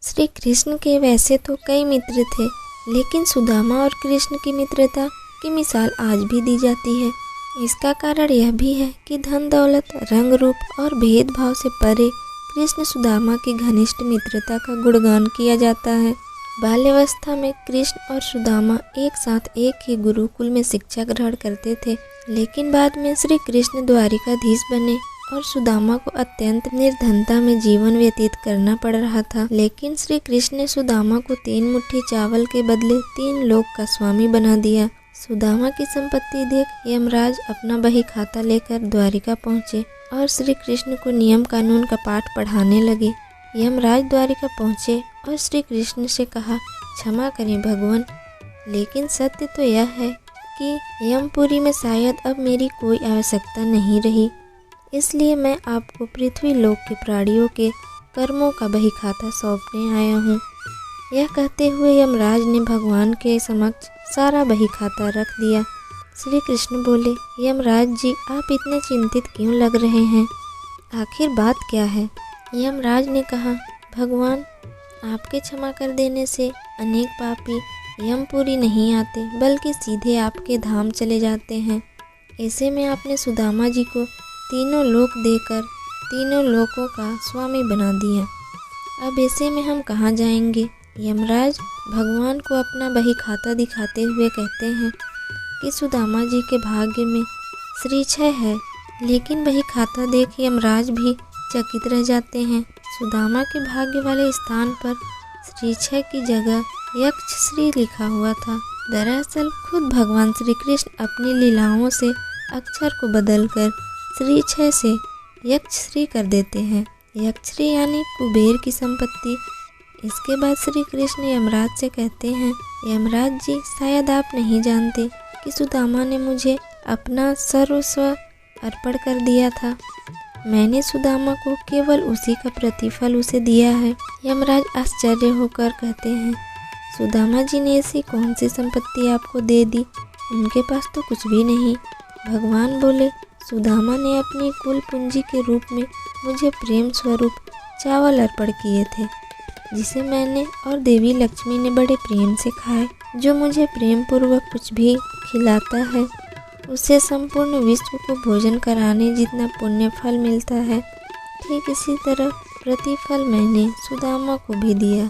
श्री कृष्ण के वैसे तो कई मित्र थे, लेकिन सुदामा और कृष्ण की मित्रता की मिसाल आज भी दी जाती है। इसका कारण यह भी है कि धन दौलत, रंग रूप और भेदभाव से परे कृष्ण सुदामा की घनिष्ठ मित्रता का गुणगान किया जाता है। बाल्यावस्था में कृष्ण और सुदामा एक साथ एक ही गुरुकुल में शिक्षा ग्रहण करते थे, लेकिन बाद में श्री कृष्ण द्वारिकाधीश बने और सुदामा को अत्यंत निर्धनता में जीवन व्यतीत करना पड़ रहा था। लेकिन श्री कृष्ण ने सुदामा को 3 मुट्ठी चावल के बदले 3 लोक का स्वामी बना दिया। सुदामा की संपत्ति देख यमराज अपना बही खाता लेकर द्वारिका पहुँचे और श्री कृष्ण को नियम कानून का पाठ पढ़ाने लगे। यमराज द्वारिका पहुँचे और श्री कृष्ण से कहा, क्षमा करें भगवान, लेकिन सत्य तो यह है कि यमपुरी में शायद अब मेरी कोई आवश्यकता नहीं रही, इसलिए मैं आपको पृथ्वी लोक के प्राणियों के कर्मों का बही खाता सौंपने आया हूँ। यह कहते हुए यमराज ने भगवान के समक्ष सारा बही खाता रख दिया। श्री कृष्ण बोले, यमराज जी, आप इतने चिंतित क्यों लग रहे हैं? आखिर बात क्या है? यमराज ने कहा, भगवान, आपके क्षमा कर देने से अनेक पापी यमपुरी नहीं आते, बल्कि सीधे आपके धाम चले जाते हैं। ऐसे में आपने सुदामा जी को 3 लोक देकर 3 लोकों का स्वामी बना दिया। अब ऐसे में हम कहाँ जाएंगे? यमराज भगवान को अपना बही खाता दिखाते हुए कहते हैं कि सुदामा जी के भाग्य में श्रीक्षय है, लेकिन बही खाता देख यमराज भी चकित रह जाते हैं। सुदामा के भाग्य वाले स्थान पर श्रीक्षय की जगह यक्षश्री लिखा हुआ था। दरअसल खुद भगवान श्री कृष्ण अपनी लीलाओं से अक्षर को बदलकर श्रीक्षय से यक्षश्री कर देते हैं। यक्षश्री यानी कुबेर की संपत्ति। इसके बाद श्री कृष्ण यमराज से कहते हैं, यमराज जी, शायद आप नहीं जानते कि सुदामा ने मुझे अपना सर्वस्व अर्पण कर दिया था। मैंने सुदामा को केवल उसी का प्रतिफल उसे दिया है। यमराज आश्चर्य होकर कहते हैं, सुदामा जी ने ऐसी कौन सी संपत्ति आपको दे दी? उनके पास तो कुछ भी नहीं। भगवान बोले, सुदामा ने अपनी कुल पूंजी के रूप में मुझे प्रेम स्वरूप चावल अर्पण किए थे, जिसे मैंने और देवी लक्ष्मी ने बड़े प्रेम से खाए। जो मुझे प्रेम पूर्वक कुछ भी खिलाता है, उसे संपूर्ण विश्व को भोजन कराने जितना पुण्य फल मिलता है, ठीक इसी तरह प्रतिफल मैंने सुदामा को भी दिया।